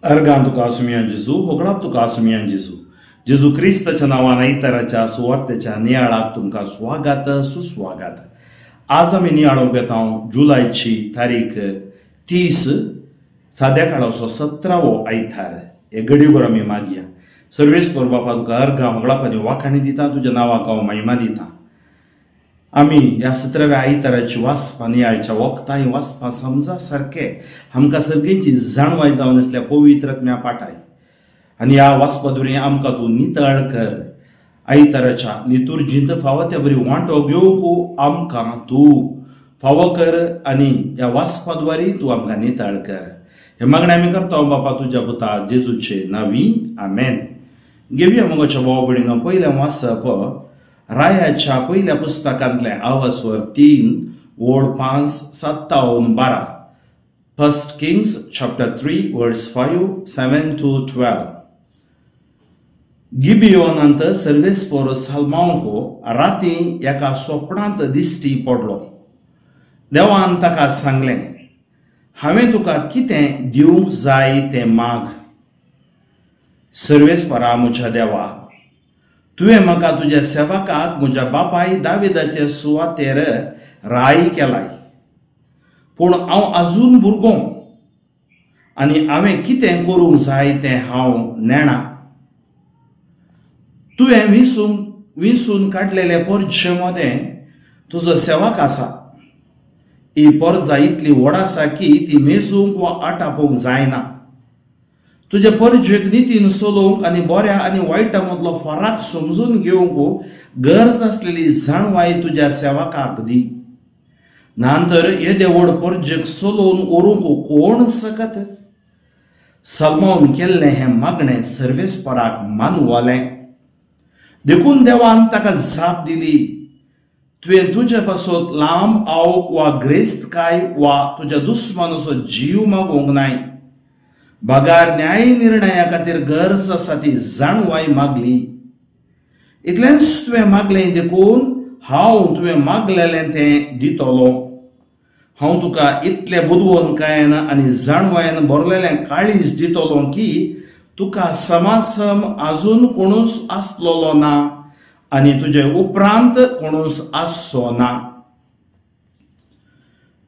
Argan tuka asumian Jesu, hoglap tuka asumian Jesu. Jesu Kristaच्या नावाने इतराच्या सुवार्तेच्या नियाळाक तुमका स्वागत सुस्वागत. आज आम्ही नियाळो घेता जुलैची तारीख 30 साध्या काळाचो 17वो आयतार. हे घडीवर आम्ही मागया. सर्वेस्पर बापा तुका अर्घा होगळापानी वाखाणी दिता, तुझ्या नावाक हांव महिमा दिता. आम्ही या 17व्या आयताराची वाचपा नियाळच्या वक्ताय वाचपा समजा सारखे आमकां सगळ्यांची जाणवाय जावन असल्या पवित्रत्म्या पाठाय. आणि या वाचपादुरी आमकां तूं नितळ कर. आयताराच्या लितुर्जींत फावो त्या बरी वांटो घेवंक आमकां तूं फावो कर आणि या वाचपाद्वारी तूं आमकां नितळ कर. हे मागणें आमी करता बापा तुज्या पुता जेजूचे नांवी आमेन. घेवया मगोच्या भाव भयणींनो पयलें वाचप रायाच्या पहिल्या पुस्तकांतले अवस्वर 3 ओळ 5 57 12. फर्स्ट किंग्स चॅप्टर 3 वर्स 5 7 to 12. गिबियोनांत सर्वेस्पर साल्मांको राती एका स्वप्नांत दिश्टी पडलो. देवान ताका सांगलें, हांवें तुका कितें दिवंक जाय तें माग. सर्वेस्परा म्हज्या देवा, तुवें म्हाका तुज्या सेवकाक म्हज्या बापाय दाविदाचे सुवातेर राय केलाय. पूण हांव आजून भुरगो आनी हांवें कितें करूंक जाय तें हांव नेणा. तुवें विंसून काडलेले पर्जे मदें तुजो सेवक आसा. ही पर्जा इतली व्हड आसा की ती मेजूंक वा आटापूंक जायना. तुज्या पर्जेक नितीन चलोवंक आनी बऱ्या आनी वायटा मदलो फरक समजून घेवंक गरज आसलेली जाणवाय तुज्या सेवकाक दी. नांतर येदे व्हड पर्जेक चलोवन व्हरूंक कोण सकत. सल्मावन केल्लें हें मागणें सर्वेस्पराक मानवलें. देखून देवान ताका जाप दिली, तुवें तुजे पासून लांब आवक वा ग्रेस्तकाय वा तुज्या दुस्मानाचो जीव मागोवंक नाय. बागार न्याय निर्णया खातीर गरज आसा ती जाणवाय मागली. इतलेंच तुवें मागलें देखून हांव तुवें मागलेलें तें दितलो. हांव तुका इतलें बुदवणकायेन आनी जाणवायेन भरलेलें काळीज दितलो की तुका समासम आजून कोणूच आसलोलो ना आनी तुजे उपरांत कोणूच आसचो ना.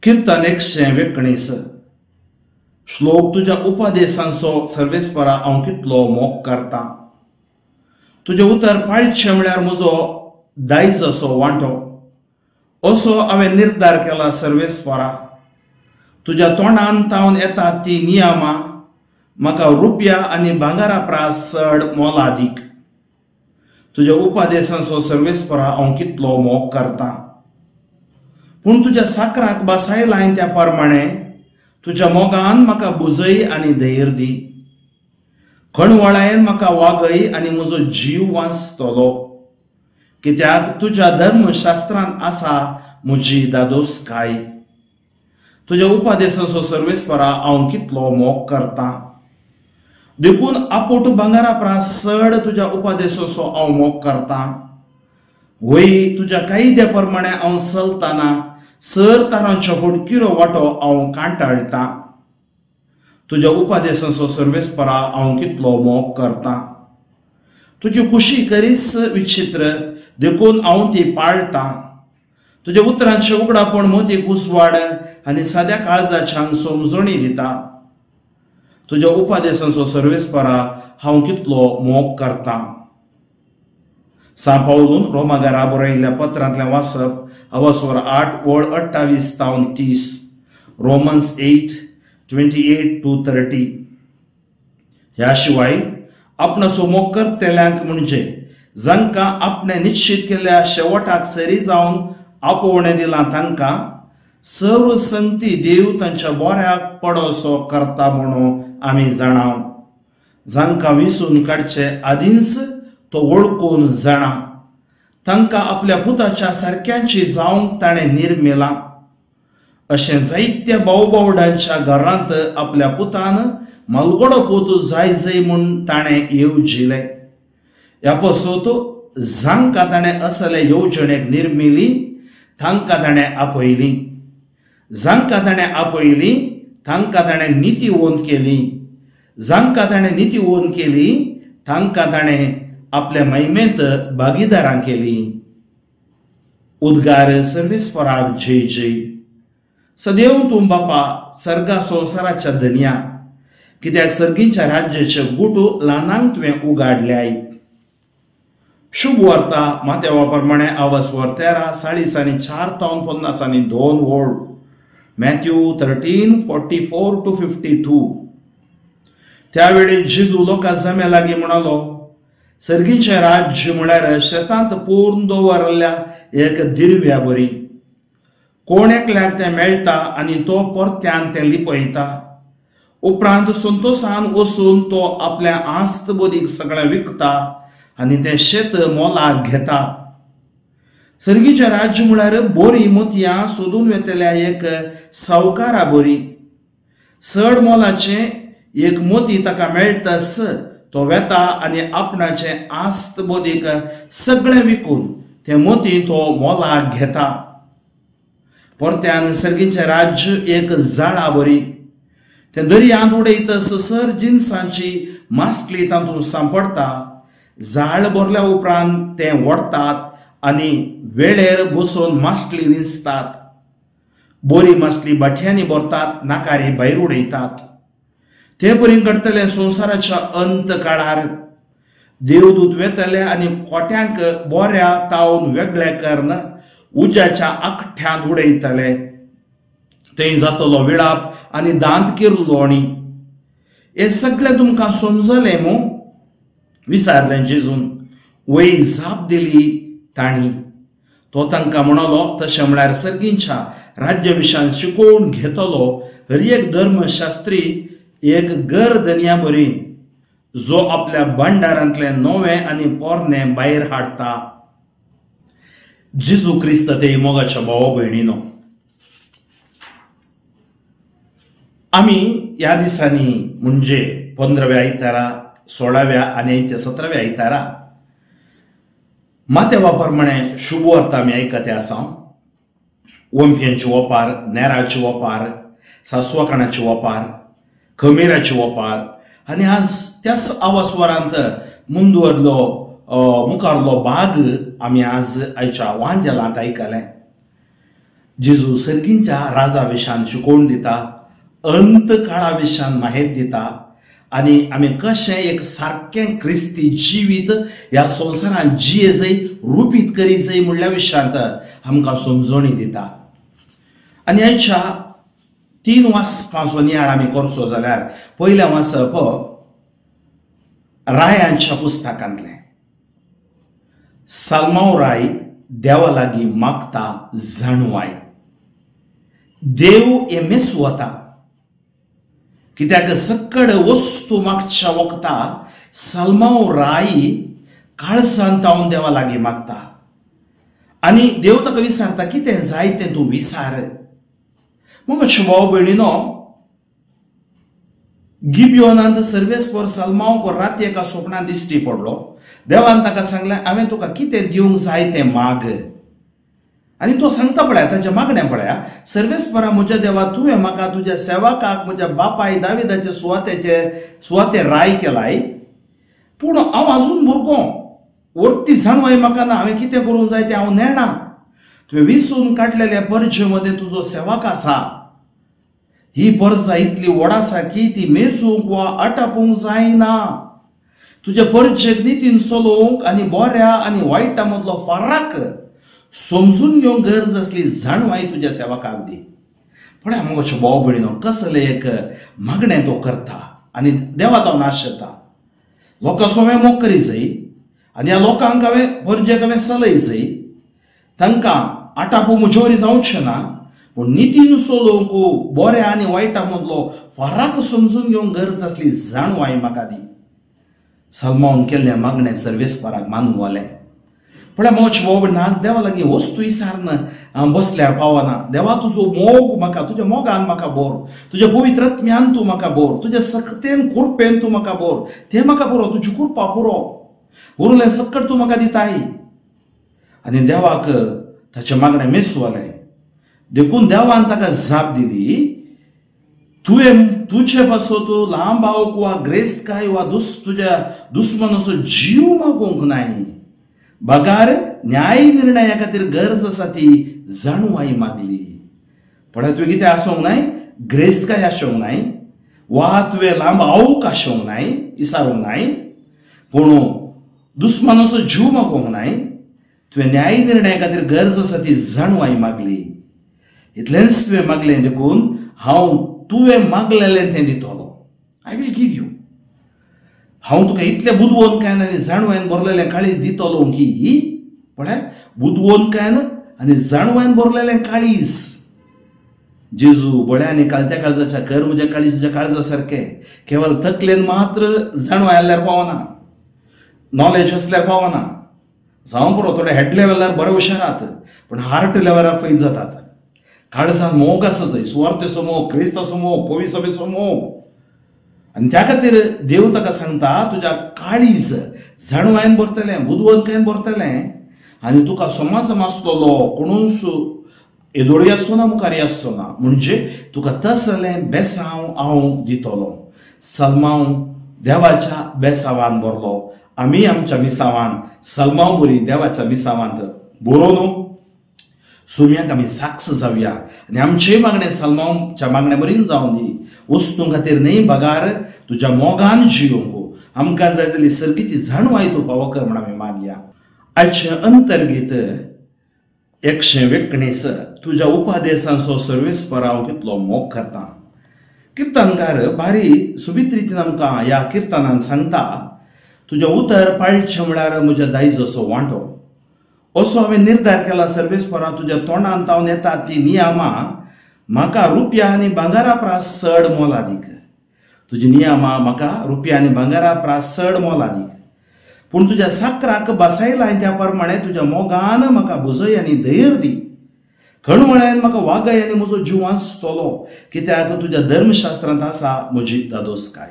कीर्तन 119. श्लोक तुज्या उपदेशांचो सर्वेस्परा हांव कितलो मोग करता. तुजे उतर पाळचें म्हळ्यार म्हजो दायज असो वांटो. असो हांवें निर्धार केला सर्वेस्परा. तुज्या तोंडान तावन येतात ती नियमां म्हाका रुपया आनी भांगारा प्रास चड मोलादीक. तुज्या उपदेशांचो सर्वेस्परा हांव कितलो मोग करता. पूण तुज्या साकराक बसायलाय त्या प्रमाणे तुज्या मोगान म्हाका बुजय आनी धैर्य दी. खणवळायेन म्हाका वागय आनी म्हजो जीव वाचतलो. कित्याक तुज्या धर्मशास्त्रांत आसा म्हजी दादोसकाय. तुज्या उपदेशाचो सर्वेस्परा हांव कितलो मोग करता. देखून आपूट भांगारा प्रास चड तुज्या उपदेशाचो हांव मोग करता. वय तुज्या कायद्या प्रमाणे हांव चलतना सर तारांचो हुडकिरो वाटो हांव कांटाळटा. तुज्या उपदेशाचो सर्वेस्परा हांव कितलो मोग करता. तुजी खुशी करीस विचित्र देखून हांव ती पाळटा. तुज्या उतरांचे उगडापण मोदीक उसवाड आनी साद्या काळजाच्यांक समजणी दिता. तुज्या उपदेशाचो सर्वेस्परा हांव कितलो मोग करता. सांपावलून रोमागारा बरयल्ल्या पत्रांतलें वाचप अवस्वर 8 ओळ 28 तावन 30. Romans 8 28 to 30. ह्या शिवाय आपणाचो मोग करतेल्यांक म्हणजे जांकां आपणे निश्चित केल्ल्या शेवटाक सरी जावन आपोवणें दिलां तांकां सर्व संगती देव तांच्या बऱ्याक पडोसो करता म्हणून आमी जाणाव. जांकां विंसून काडचे आदींच तो वळखून जाणा. तांकां आपल्या पुताच्या सारक्यांची जावंक ताणें निर्मिलां. अशें जायत्या भावभावडांच्या घरांत आपल्या पुतान मलगडो पूत जाय जय म्हूण ताणें येवजिलें. ह्या पसत जांकां ताणें असले येवजणेक निर्मिली तांकां ताणें आपयली. जांकां ताणें आपयली तांकां ताणें नितीवंत केली. जांकां ताणें निती ओन केली तांकां ताणें आपल्या महिमेंत भागीदारां केली. उद्गार सर्वेस्पराक जय जय. सदैव तूं बापा सर्गा संवसाराच्या धन्या, कित्याक सर्गींच्या राज्याचे गुटू ल्हानांक तुवें उगाडल्याय. शुभ वार्ता माथेवा प्रमाणे आवसवर 13 40 4 तावन 50 2 वोळ. मॅथ्यू 13:44-52. त्यावेळी जेजू लोकां जम्या लागीं म्हणालो, सर्गींचे राज्य म्हळ्यार शेतांत पूर्ण दवरल्या एक दिरव्या बरी. कोण एकल्याक तें मेळटा आनी तो परत्यान तें लिपयता. उपरांत संतोषान वचून तो आपल्या आस्त बोदीक सगळें विकता आनी तें शेत मोलाक घेता. सर्गीचे राज्य म्हळ्यार बोरी मोतयां सोदून वेतल्या एक सावकारा बरी. चड मोलाचे एक मोती ताका मेळटस तो वेता आनी आपणाचे आस्त बोदीक सगळें विकून तें मोती तो मोलाक घेता. परत्यान सर्गीचे राज्य एक झाडा बरी. तें दर्यांत उडयतस सर जिन्सांची मास्कली तातूंत सांपडटा. झाड भरल्या उपरांत तें वडतात आनी वेळेर बसून मास्कली विंचतात. बोरी मास्कली बाटयांनी भरतात, नाकारी भायर उडयतात. ते बरी घडतले संवसाराच्या अंत काळार. देवदूत वेतले आनी कोट्यांक बोऱ्या तावन वेगळे करून उज्याच्या आखठ्यांत उडयतले. थंय जातलो विळाप आनी दांत किर्लोणी. हे सगळें तुमकां समजलें मू? विचारलें जेजून. वय जाप दिली ताणी. तो तांकां म्हणलो, तशें म्हळ्यार सर्गींच्या राज्या विशयान शिकोवन घेतलो हर एक धर्मशास्त्री एक गर दनया बरी, जो आपल्या भांडारांतले नवें आनी पोरणे भायर हाडटा. जेजू क्रिस्त ते मोगाच्या भावा भयणीनो, आमी ह्या दिसांनी म्हणजे 15व्या आयतारा, 16व्या आनी 17व्या आयतारा माथेवा प्रमाणे शुभ वार्ता आमी आयकते आसा. वंप्यांचे ओपार, नेराचे ओपार, सासवाकणाचे ओपार, खमीराचे ओपार आनी आज त्याच आवास्वरांत मुंदवरलो मुखारलो भाग आमी आज आयच्या वांजेलांत आयकले. जेजू सर्गींच्या राजा विशयान शिकोवन दिता, अंत काळा विशयान माहिती दिता आनी आमी कशें एक सारकें क्रिस्ती जिवीत ह्या संवसारांत जिये जाय, रुपीत करी जाय म्हणल्या विशयांत आमकां समजणी दिता. आनी आयच्या 3 वाचपाचो नियाळ आमी करचो जाल्यार पयलें वाचप रायांच्या पुस्तकांतलें. साल्मांव राय देवा लागीं मागता जाणवाय. देव हे मेसवता, कित्याक सक्कड वस्तू मागच्या वखदां साल्मांव राय काळजांत तावन देवा लागीं मागता आनी देव ताका विचारता, कितें जाय तें तूं विचार. मग भाव भयणीनो, गिबियोनांत सर्वेस्पर साल्मांव राती एका स्वप्नांत दिश्टी पडलो. देवान ताका सांगलें, हांवें तुका कितें दिवंक जाय तें माग. आनी तो सांगता पळया ताचें मागणें पळया, सर्वेस्परा म्हज्या देवा, तुवें म्हाका तुज्या सेवकाक म्हज्या बापाय दाविदाचे सुवातेर राय केलाय, पूण हांव आजून भुरगो, वर्ती जाणवाय म्हाका ना, हांवें कितें करूंक जाय तें हांव नेना. तुवें विसून काडलेल्या परजे मदें तुजो सेवक आसा. ही परजा इतली व्हड आसा की ती मेजूंक वा आटापूंक जायना. तुज्या परजेक नितीन चलोवंक आनी बऱ्या आनी वायटा मदलो फरक समजून घेवंक गरज असली जाणवाय तुज्या सेवकाक दी. पळय मोगाचे भाव भयणीनो, कसलें एक मागणें तो करता आनी देवा तो नाशता. लोकां सोवें मोग करी जाय आनी ह्या लोकांक हांवें परजेक हांवें चलय जाय. तांकां आटापूंक म्हजे जावचें ना, पूण नितीन चलोवंक बऱ्या आनी वायटा मदलो फरक समजून घेवंक गरज असली जाणवाय म्हाका दी. साल्मांवान केल्लें मागणें सर्वेस्पराक मानून वलें. पळय मोगाचे भाव भयणीनो, आज देवा लागीं वस्तू विचारन बसल्यार पावना. देवा तुजो मोग म्हाका, तुज्या मोगान म्हाका बोर, तुज्या पवित्रत्म्यान तूं म्हाका बोर, तुज्या सक्तेन कृपेन तूं म्हाका बोर, तें म्हाका पुरो, तुजी कृपा पुरो, उरलें सक्कट तूं म्हाका दिताय. आनी देवाक ताचें मागणें मेसवलें. देखून देवान ताका जाप दिली, तुझे पासो तू लांब आवक वा ग्रेस्त काय वा तुझ्या दुस्मनाचो जीव मागोंक नाही. बगार न्याय निर्णया खातीर गरज आसा ती जाणवाई मागली. पण तुवें कितें आसोंक नाय, ग्रेस्त काय आसोंक नाय, वा तुवें लांब आवक आसोंक नाय, इसारोंक नाय, पूण दुस्मनाचो जीव मागोंक नाय. तुवें न्याय निर्णया खातीर गरज आसा ती जाणवाई मागली. इतलेंच तुवें मागलें देखून हांव तुवें मागलेलें तें दितलो. I will give you. हांव तुका इतलें बुदवंतकायेन आनी जाणवायेन भरलेलें काळीज दितलो की पळय, बुदवंतकायेन आनी जाणवायेन भरलेलें काळीज. जेजू बळ्या आनी कालत्या काळजाच्या कर म्हज्या काळीजाच्या काळजा सारकें केवळ तकलेन मात्र जाणवाय आसल्यार पावना, नॉलेज आसल्यार पावना. जावं पुरो थोडे हेड लेवलार बरे हुशारात, पण हार्ट लेवलार फैल जातात. काळजान मोग आसा जाय, सुवार्थेचो मोग, क्रिस्ताचो मोग, पवित्र सभेचो मोग. आनी त्या खातीर देव ताका सांगता, तुज्या काळीज जाणवायेन भरतलें, बुदवंतकायेन भरतलें, आनी तुका समाज आसतलो, कोणूच येदोळी आसचो ना, मुखारी आसचो ना. म्हणजे तुका तसलें बेसांव हांव दितलो. सलमांव देवाच्या बेसांवान भरलो. आमी आमच्या मिसावान सलमांव बरी देवाच्या मिसावांत बरोवन सुम्याक आमी साक्ष जावया आनी आमचे मागणे सलमांवच्या मागण्या बरीन जावन दी. वस्तू खातीर न्ही बगार तुज्या मोगान जियोंक आमकां जाय जाल्यार सर्गीची जाणवाय तूं फावो कर म्हण आमी मागया. आजचे अंतर्गीत 119 तुज्या उपादेसांचो सर्वेस्पर हांव कितलो मोग करता. किर्तनकार भारी सुबीत रीतीन आमकां ह्या किर्तनान सांगता, तुजें उतर पाळचें म्हळ्यार म्हज्या दायजाचो वांटो. असो हांवें निर्धार केला सर्वेस्परा, तुज्या तोंडांत हांव येता ती नियमां म्हाका रुपया आनी भांगारा प्रास चड मोलादीक. तुजी नियमां म्हाका रुपया आनी भांगारा प्रास चड मोलादीक. पूण तुज्या साकराक बसायलाय त्या प्रमाणे तुज्या मोगान म्हाका बुजय आनी धैर्य दी. खणमळ्यान म्हाका वागय आनी म्हजो जीव वाचतलो, कित्याक तुज्या धर्मशास्त्रांत आसा म्हजी दादोसकाय.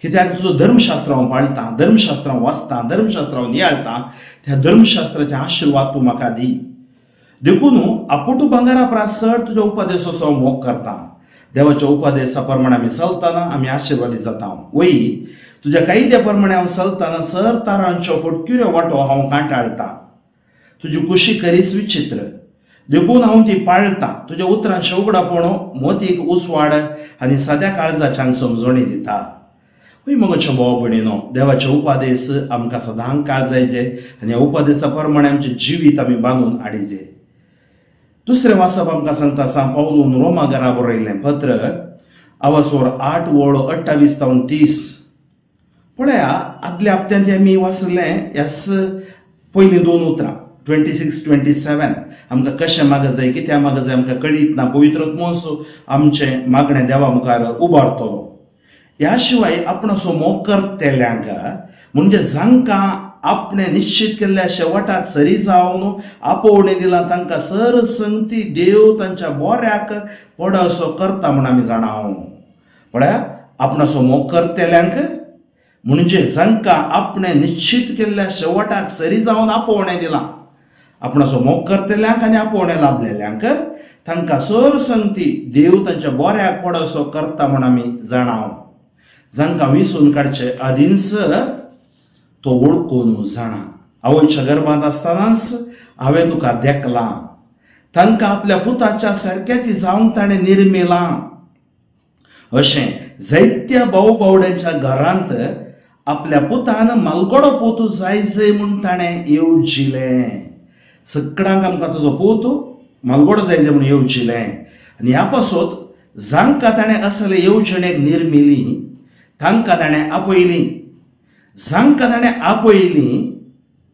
कित्याक तुजो धर्मशास्त्र हांव पाळटां, धर्मशास्त्र हांव वाचतां, धर्मशास्त्र हांव नियाळटां. त्या धर्मशास्त्राचे आशिर्वाद तूं म्हाका दी. देखून आपुटू भांगारा प्रास चड तुज्या उपादेसाचो हांव मोग करतां. देवाच्या उपादेसा प्रमाणे आमी चलतना आमी आशिर्वादीत जाता. वय तुज्या कायद्या प्रमाणे हांव चलतना सर तारांच्यो फटक्युऱ्यो वांटो हांव कांटाळटां. तुजी कुशी करीस विचित्र, देखून हांव ती पाळटां. तुज्या उतरांचे उगडापण मोतीक उसवाड आनी सद्या काळजाच्यांक समजणी दिता. वय मगोच्या भाव भयणीनो, देवाचे उपादेस आमकां सदांच काळजायचे आनी ह्या उपादेसा प्रमाणे आमचें जिवीत आमी बांदून हाडिचें. दुसरें वाचप आमकां सांगता सा पावलून रोमाघरा बरयलें पत्र आवासोर 8 वळ 28 तावन 30. पळया, आदल्या हप्त्यांत आमी वाचलें ह्याच पयलीं 2 उतरां 26-27 आमकां कशें माग जाय, कित्याक माग जाय आमकां कळीत ना. पवित्रात्मोस आमचें मागणें देवा मुखार उबारतलो. ह्या शिवाय आपणाचो मोग करतेल्यांक म्हणजे जांकां आपणे निश्चित केल्ल्या शेवटाक सरी जावन आपोवणें दिलां तांकां सर संगती देव तांच्या बोऱ्याक पडसो करता म्हण आमी जाणाव. पळया, आपणाचो मोग करतेल्यांक म्हणजे जांकां आपणे निश्चित केल्ल्या शेवटाक सरी जावन आपोवणें दिलां. आपणाचो मोग करतेल्यांक आनी आपोवणें लाभलेल्यांक तांकां सर संगती देव तांच्या बोऱ्याक पडसो करता म्हण आमी जाणाव. जांकां विसरून काडचे आदींच तो वळखून जाणा. आवयच्या गर्भांत आसतनाच हांवें तुका देखलां. तांकां आपल्या पुताच्या सारक्याची जावंक ताणें निर्मिलां. अशें जायत्या भाऊ भावड्यांच्या घरांत आपल्या पुतान मालगडो पूत जायचे म्हूण ताणें येवजिलें. सगळ्यांक आमकां तुजो पूत मालगडो जायचे म्हूण येवजिलें. आनी ह्या पासत जांकां ताणें असले येवजणेक निर्मिली तांकां ताणें आपयलीं. जांकां ताणें आपयलीं,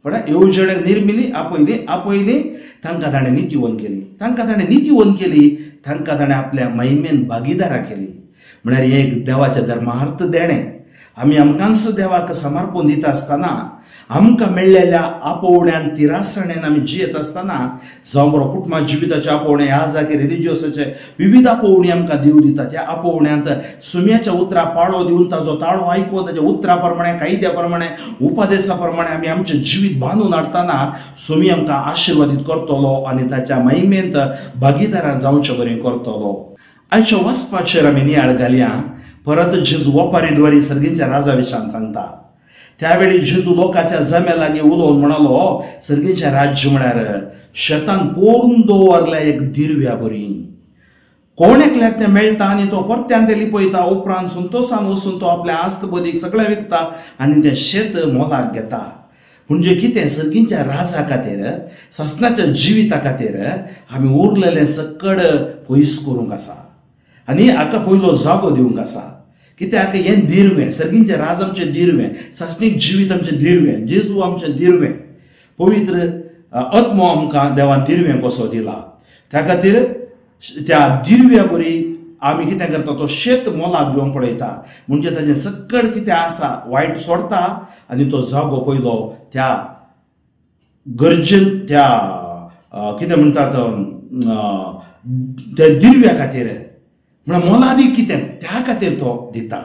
पण येवजणेक निर्मिली आपयलीं तांकां ताणें नितीवन केली. तांकां ताणें नितीवन केली, तांकां ताणें आपल्या महिमेन भागीदारां केली. म्हळ्यार हें एक देवाचें धर्मार्थ देणें. आमी आमकांच देवाक समर्पण दिता आसतना आमकां मेळ्ळेल्या आपोवण्यान तिरासणेन आमी जियेत आसतना जावं बरो कुटुंबा जिविताचे आपोवणें ह्या जाग्यार रिलिजियसाचे विविध आपोवणी आमकां देव दिता. त्या आपोवण्यांत सुम्याच्या उतरां पाळो दिवन ताजो ताळो आयकून ताच्या उतरा प्रमाणे कायद्या प्रमाणे उपादेसा प्रमाणे आमी आमचें जिवीत बांदून हाडटना सुमी आमकां आशिर्वादीत करतलो आनी ताच्या महिमेंत भागीदारां जावचें बरें करतलो. आयच्या वचपाचेर आमी नियाळ घालया. परत जेजू ओपारीद्वारी सर्गीच्या राजा विशयान सांगता. त्यावेळी जेजू लोकांच्या जम्या लागीं उलोवन म्हणालो, सर्गीचें राज्य म्हळ्यार शेतान पोरून दवरल्या एक दिरव्या बरी. कोण एकल्याक तें मेळटा आनी तो परत्यान तें लिपयता. उपरांत संतोषान वचून तो आपल्या आस्त बदीक सगळें विकता आनी तें शेत मोलाक घेता. म्हणजे कितें, सर्गीच्या राजा खातीर, ससनाच्या जिविता खातीर आमी उरलेलें सकड पयस करूंक आसा आनी हाका पयलो जागो दिवंक आसा. कित्याक हें दिरवें, सर्गीचें राज आमचें दिरवें, सासणीक जिवीत आमचें दिरवें, जेजू आमचें दिरवें, पवित्र आत्मो आमकां देवान दिरवें कसो दिला. त्या खातीर त्या दिरव्या बरी आमी कितें करता, तो शेत मोलाक घेवन पळयता. म्हणजे ताजें सकड कितें आसा वायट सोडता आनी तो जागो पयलो त्या गरजेन, त्या कितें म्हणटात त्या दिरव्या खातीर, म्हळ्यार मोलादीक कितें त्या खातीर तो दिता.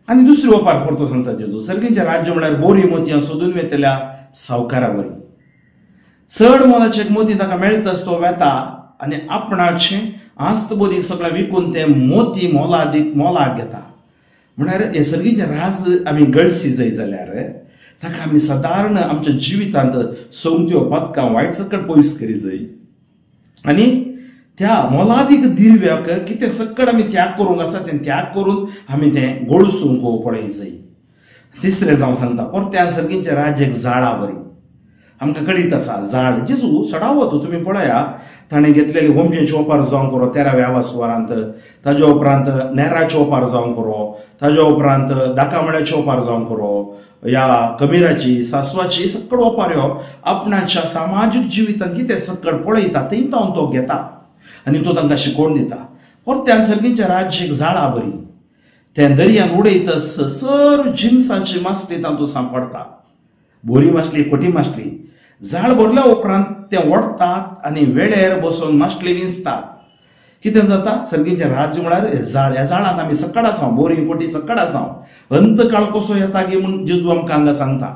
आनी दुसरी ओपार परतो सांगता जेजू, सर्गीचें राज्य म्हळ्यार बोरी मोतयां सोदून वेतल्या सावकारा बरी. चड मोलाचे मोती ताका मेळटच तो वेता आनी आपणाचें आस्त बदीक सगळें विकून ते मोती मोलाक घेता. म्हळ्यार हे सर्गीचें राज आमी गळसी जाय जाल्यार ताका आमी सादारण आमच्या जिवितांत सोमत्यो पदकां वायट सकट पयस करी जाय आनी त्या मोलादीक दिरव्याक कितें सकट आमी त्याग करूंक आसा तें त्याग करून आमी तें गळसूंक पळय जाय. तिसरें जावं सांगता, परत्यान सर्गीचें राज्य एक जाळा बरी. आमकां कळीत आसा जाळ, जेजू सडावत तुमी पळया, ताणें घेतलेली होमजेचे ओपार जावं करो 13व्या वासवारांत, ताज्या उपरांत नेराचे ओपार जावं करो, ताज्या उपरांत दाकामळ्याचे ओपार जावं करो, या कमिराची, सासवाची सकड ओपाऱ्यो आपणाच्या सामाजीक जिवितांत कितें सकड पळयता तें तावन तो घेता आनी तो तांकां शिकोवन दिता. परत्यान सर्गीचें राज्य एक जाळा बरी. तें दर्यान उडयतस सर जिन्साची मासली तातूंत सांपडटा, बोरी मासली, कोटी मासली. जाळ भरल्या उपरांत तें ओडतात आनी वेळेर बसून मासली विंचतात. कितें जाता, सर्गीचें राज्य म्हळ्यार जाळ. ह्या जाळांत आमी सकड आसा, बोरी कोटी सकड आसा. अंतकाळ कसो येता गे म्हूण जेजू आमकां हांगा सांगता.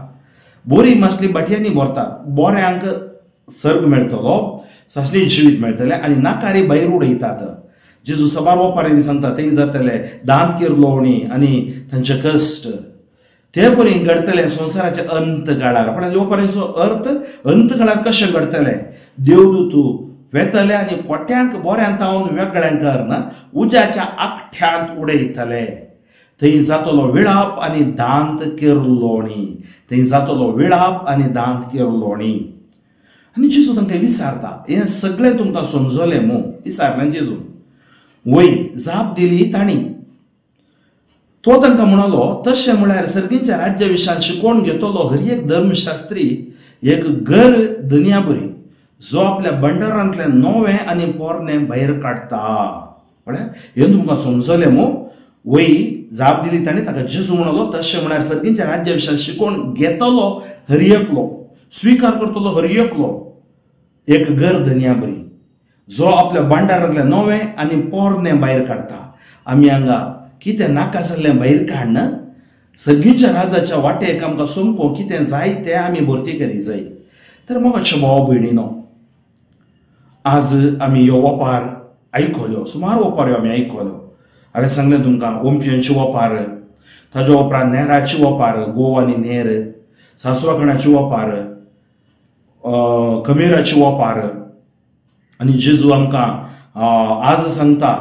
बोरी मासली बाटयांनी भरतात, बोऱ्यांक सर्ग मेळटलो, सासणी जिवीत मेळटलें आनी नाकारी भायर उडयतात. जेजू सबार ओपारींनी सांगता थंय जातले दांत किरलोवणी आनी तांचे कश्ट. ते परी घडतले संवसाराचे अंत काळार. पण ओपारीचो अर्थ अंत काळार कशें घडतले, देवदूत वेतले आनी कोट्यांक बोऱ्यांत तावन वेगळें करना उज्याच्या आखठ्यांत उडयतले. थंय जातलो विळाप आनी दांत किरलोवणी. थंय जातलो विळाप आनी दांत किरलोवणी. आनी जेजू तांकां विचारता, हें सगळें तुमकां समजलें मू? विचारलें जेजू. वय जाप दिली तांणी. तो तांकां म्हणलो, तशें म्हळ्यार सर्गीच्या राज्या विशयान शिकोवन घेतलो हर एक धर्मशास्त्री एक घर दुनिया बरी, जो आपल्या भंडारांतलें नवें आनी पोरनें भायर काडटा. म्हळ्यार हें तुमकां समजलें मू? वय जाप दिली तांणी. ताका जेजू म्हणलो, तशें म्हळ्यार सर्गीच्या राज्या विशयान शिकोवन घेतलो हर एकलो, स्विकार करतलो हर एकलो एक घर दुनिया बरी, जो आपल्या भांडारांतलें नवें आनी पोरनें भायर काडटा. आमी हांगा कितें नाका जाल्लें भायर काडना, सर्गीच्या राजाच्या वाटेक आमकां सोमको कितें जाय तें आमी भरती करी जाय. तर मोगाचे भाव भयणीनो, आज आमी ह्यो ओपार आयकल्यो, सुमार ओपाऱ्यो आमी आयकल्यो. हांवें सांगलें तुमकां ओमप्यांची ओपार, ताज्या उपरांत नेराची ओपार, गोव आनी नेर, सासवाकणाची ओपार, कमेराची ओपार. आनी जेजू आमकां आज सांगता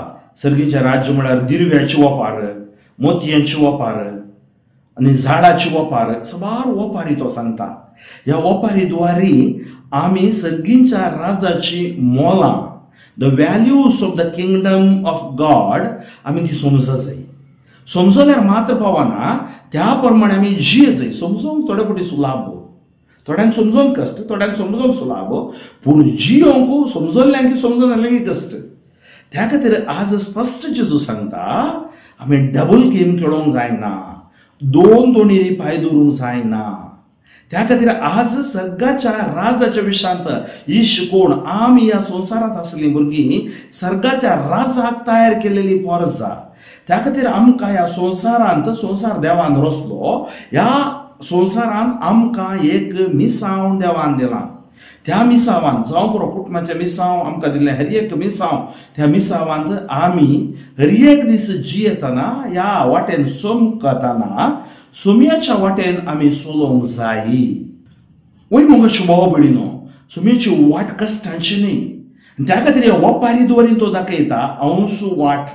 सर्गीचें राज्य म्हळ्यार दिरव्याची ओपार, मोतयांची ओपार आनी झाडाची ओपार. सबार ओपारी तो सांगता. ह्या ओपारी द्वारी आमी सर्गीच्या राजाची मोलां, the values of the kingdom of God आमी ती समजूंक जाय. समजल्यार मात्र पावना, त्या प्रमाणे आमी जिये जाय. समजूंक थोडे फावटी सुलाभ, थोड्यांक समजोवंक कश्ट, थोड्यांक समजोवंक सुलाभ, पूण जियोंक समजल्ल्यांक समजून जाल्यांक कश्ट. त्या खातीर आज स्पश्ट जेजू सांगता, आमी डबल गेम खेळोवंक जायना, दोन तोंडेरी पांय दवरूंक जायना. त्या खातीर आज सर्गाच्या राजाच्या विशयांत ही शिकोवन आमी ह्या संवसारांत आसली भुरगीं सर्गाच्या राजाक तयार केलेली पोरजां. त्या खातीर आमकां ह्या संवसारांत, संवसार देवान रचलो, ह्या संवसारांत आमकां एक मिसांव देवान दिलां. त्या मिसावान जावं पुरो कुटुंबाच्या मिसांव आमकां दिल्ले हर एक मिसांव त्या मिसावांत आमी हर एक दीस जियेतना ह्या वाटेन सोम करतना सोमयाच्या वाटेन आमी चलोवंक जाय. वय मुगाची भाव भयणीनो, सोमयाची वाट कश्टांची न्ही. त्या खातीर ओपारी दवरीन तो दाखयता हांवसू वाट,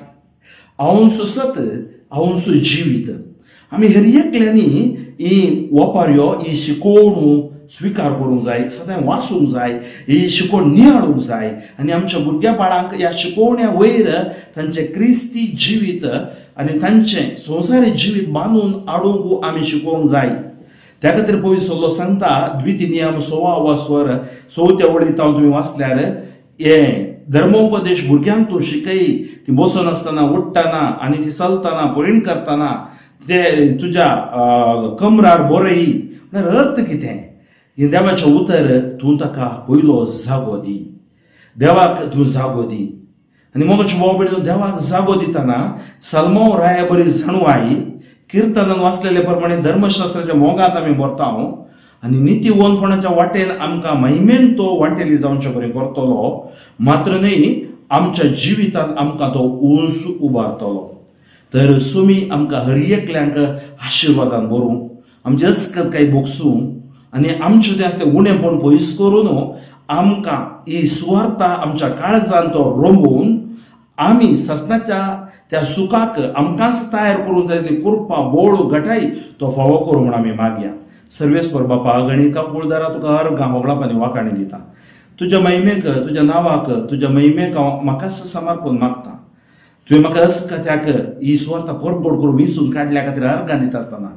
हांवसू सत, हांवसू जिवीत. आमी हर एकल्यांनी ही ओपाऱ्यो ही शिकोवण स्वीकार करूंक जाय, सदां वाचूंक जाय, ही शिकोवण निहाळूंक जाय आनी आमच्या भुरग्या बाळांक ह्या शिकोवण्या वयर तांचे क्रिस्ती जिवीत आनी तांचें संवसारी जिवीत बांदून हाडूंक आमी शिकोवंक जाय. त्या खातीर पवित्र सल्लो सांगता, द्वितीय 6 स्वर 4 वळींत तुम्ही वाचल्यार हे धर्मोपदेश भुरग्यांक तूं शिकय, ती बसून आसतना, उठ्ठना आनी ती चलतना, पळण करतना ते तुज्या कमरार बरय. म्हळ्यार अर्थ कितें? हे देवाचें उतर तूं ताका पयलो जागो दी, देवाक तूं जागो दी. आनी मोगाची भाव भयणीनो, देवाक जागो दितना सल्मांव राया बरी जाणवाय, किर्तनान वाचलेले प्रमाणे धर्मशास्त्राच्या मोगात आमी बरता आनी नितीवंतपणाच्या वाटेन आमकां महिमेन तो वाटेली जावचे बरें करतलो. मात्र न्ही, आमच्या जिवितांत आमकां तो उंच उबारतलो. तर सुमी आमकां हर एकल्यांक आशिर्वादान भरूं, आमचे अस्कत काही बोगसूं आनी आमचें तें आसता उणेपण पयस करून आमकां ही सुवार्ता आमच्या काळजांत तो रोंबून आमी ससनाच्या त्या सुखाक आमकांच तयार करूंक जाय ती कृपा बोळ घटाई तो फावो करूं म्हण आमी मागया. सर्वेस्वर बापा, गणिका कुळदारा तुका हर गांवगळापांनी वाकाणी दिता. तुज्या महिमेक, तुज्या नांवाक, तुज्या महिमेक हांव म्हाकाच समर्पण मागता. तुवें म्हाका अस्कत्याक ही सुवार्ता परबड करून विसून काडल्या खातीर अर्गां दिता आसतना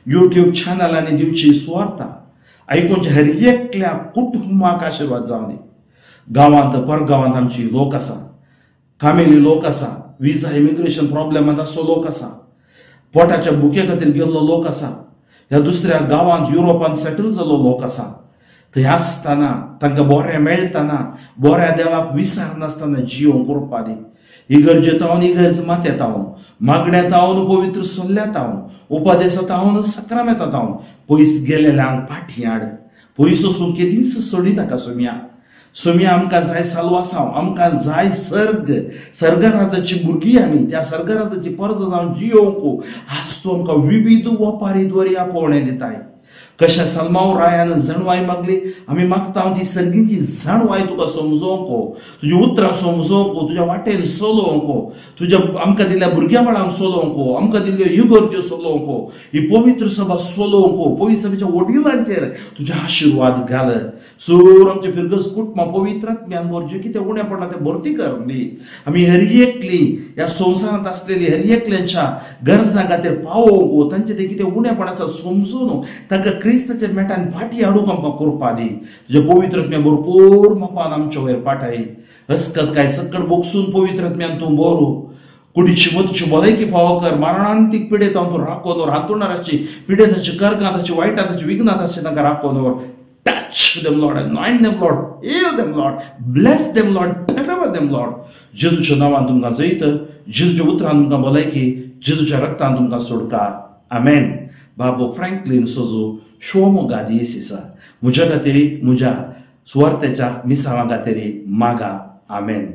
यूट्यूब चॅनलांनी दिवची सुवार्ता आयकूंच्या हर एकल्या कुटुंबाक आशिर्वाद जावं दी. गांवांत परगांवांत आमची लोक आसा, कामेली लोक आसा, विजा इमिग्रेशन प्रॉब्लेमांत आसलो लोक आसा, पोटाच्या भुके खातीर गेल्लो लोक आसा, ह्या दुसऱ्या गांवांत युरोपांत सेटल जाल्लो लोक आसा. थंय आसतना तांकां बोरें मेळटना बोऱ्या देवाक विसरनासतना जियोंक करपा दी. इगर्जेत हांव इगर्ज माथ्यांत हांव, मागण्यात हांव पवित्र सल्ल्यांत हांव, उपदेशांत हांव सक्रामेंतांत हांव पयस गेलेल्यांक फाटीं हाड. पयस वचून केदींच सोडी नाका सोम्या. सोम्या आमकां जाय साल्वासांव, आमकां जाय सर्ग, सर्गराजाची भुरगीं आमी, त्या सर्गराजाची परज जावन जियोंक आज तूं आमकां विविध ओपारी द्वारे आपोवणें दिताय. कशा सल्मांव रायान जाणवाय मागली, आमी मागता ती सर्गींची जाणवाय तुका समजोवंक, तुजी उतरां समजोवंक, तुज्या वाटेन चलोवंक, तुज्या आमकां दिल्ल्या भुरग्या बाळांक चलोवंक, आमकां दिल्ल्यो इगर्ज्यो चलोवंक, ही पवित्र सभा चलोवंक, पवित्र सभेच्या वडिलांचेर तुजे आशिर्वाद घाल. सोर आमचे फिरगस कुटुंबां पवित्रात्म्यान भर, जे कितें उणें पडना तें भरती कर दी. आमी हर एकली ह्या संवसारांत आसलेली हर एकल्यांच्या गरजां खातीर पावोवंक, तांचें तें कितें उणेंपण आसा समजून ताका क्रिस्ताच्या मेटान फाटीं हाडूंक आमकां करपा दी. तुजे पवित्रात्म्या भरपूर मोपान आमच्या वयर पाठाय. अस्कत काय सकट बोगसून पवित्रात्म्यान तूं बरो कुडीची मतीची भलायकी फावो कर. मारणांतीक पिडेत हांव तूं राखो दवर, हांतरुणाराची पिडेताची कर्कांताची वायटाची विघ्नाताची तांकां राखो दवर. Touch them, Lord. Anoint them, Lord. Heal them, Lord. Bless them, Lord. Deliver them, Lord. जेजूच्या नांवान तुमकां जैत, जेजूच्या उतरान तुमकां भलायकी, जेजूच्या रक्तान तुमकां सुटका. आमेन. बाबो फ्रँकलिन सोजो शोमो गादी सिसा म्हज्या खातीर, म्हज्या सुवार्थेच्या मिसावा खातीर मागा. आमेन.